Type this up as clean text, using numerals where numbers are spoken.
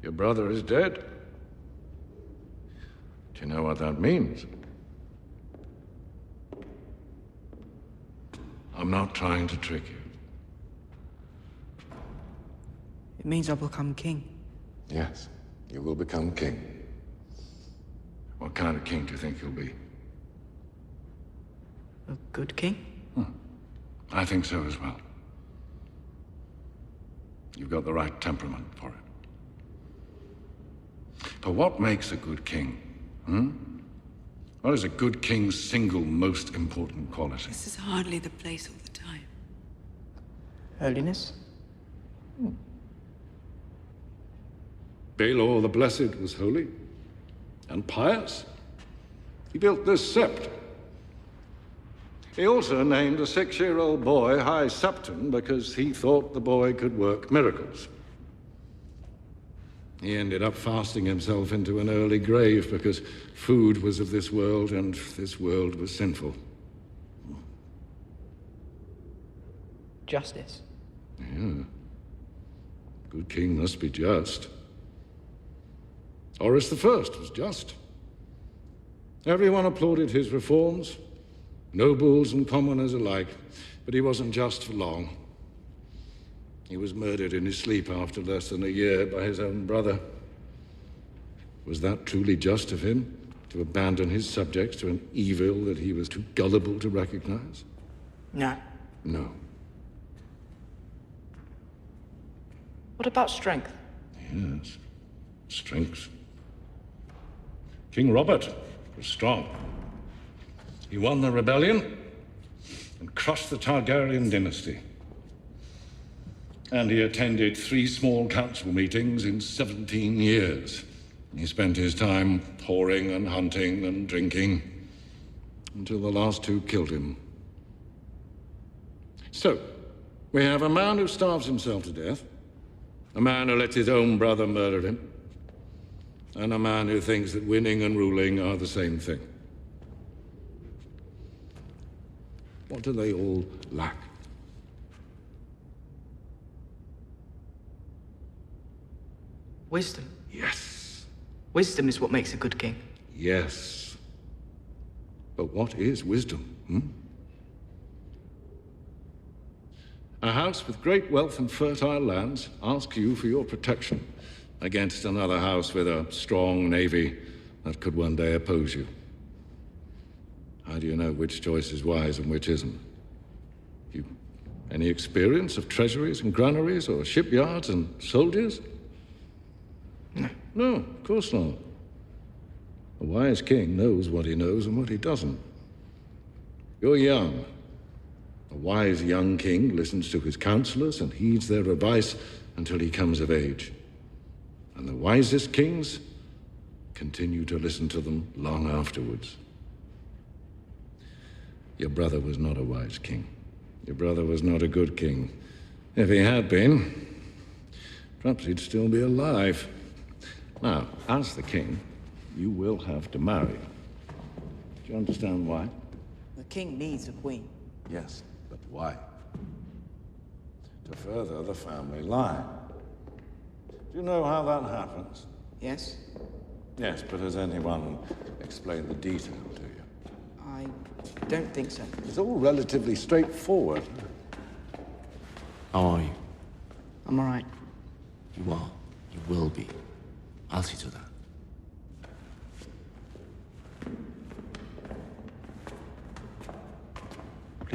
Your brother is dead. Do you know what that means? I'm not trying to trick you. It means I'll become king. Yes, you will become king. What kind of king do you think you'll be? A good king? I think so as well. You've got the right temperament for it. But what makes a good king? What is a good king's single most important quality? This is hardly the place or the time. Holiness? Baelor the Blessed was holy and pious. He built this sept. He also named a 6-year-old boy High Septon because he thought the boy could work miracles. He ended up fasting himself into an early grave because food was of this world and this world was sinful. Justice? Yeah. Good king must be just. Horus the First was just. Everyone applauded his reforms, nobles and commoners alike, but he wasn't just for long. He was murdered in his sleep after less than a year by his own brother. Was that truly just of him, to abandon his subjects to an evil that he was too gullible to recognize? No. No. What about strength? Yes, strength. King Robert was strong. He won the rebellion and crushed the Targaryen dynasty. And he attended 3 small council meetings in 17 years. He spent his time whoring and hunting and drinking until the last 2 killed him. So, we have a man who starves himself to death, a man who lets his own brother murder him, and a man who thinks that winning and ruling are the same thing. What do they all lack? Wisdom. Yes. Wisdom is what makes a good king. Yes. But what is wisdom? A house with great wealth and fertile lands asks you for your protection against another house with a strong navy that could one day oppose you. How do you know which choice is wise and which isn't? You any experience of treasuries and granaries or shipyards and soldiers? No. No, of course not. A wise king knows what he knows and what he doesn't. You're young. A wise young king listens to his counselors and heeds their advice until he comes of age. And the wisest kings continue to listen to them long afterwards. Your brother was not a wise king. Your brother was not a good king. If he had been, perhaps he'd still be alive. Now, as the king, you will have to marry. Do you understand why? The king needs a queen. Yes, but why? To further the family line. Do you know how that happens? Yes? Yes, but has anyone explained the detail to you? I don't think so. It's all relatively straightforward. How are you? I'm all right. You are. You will be. I'll see to that.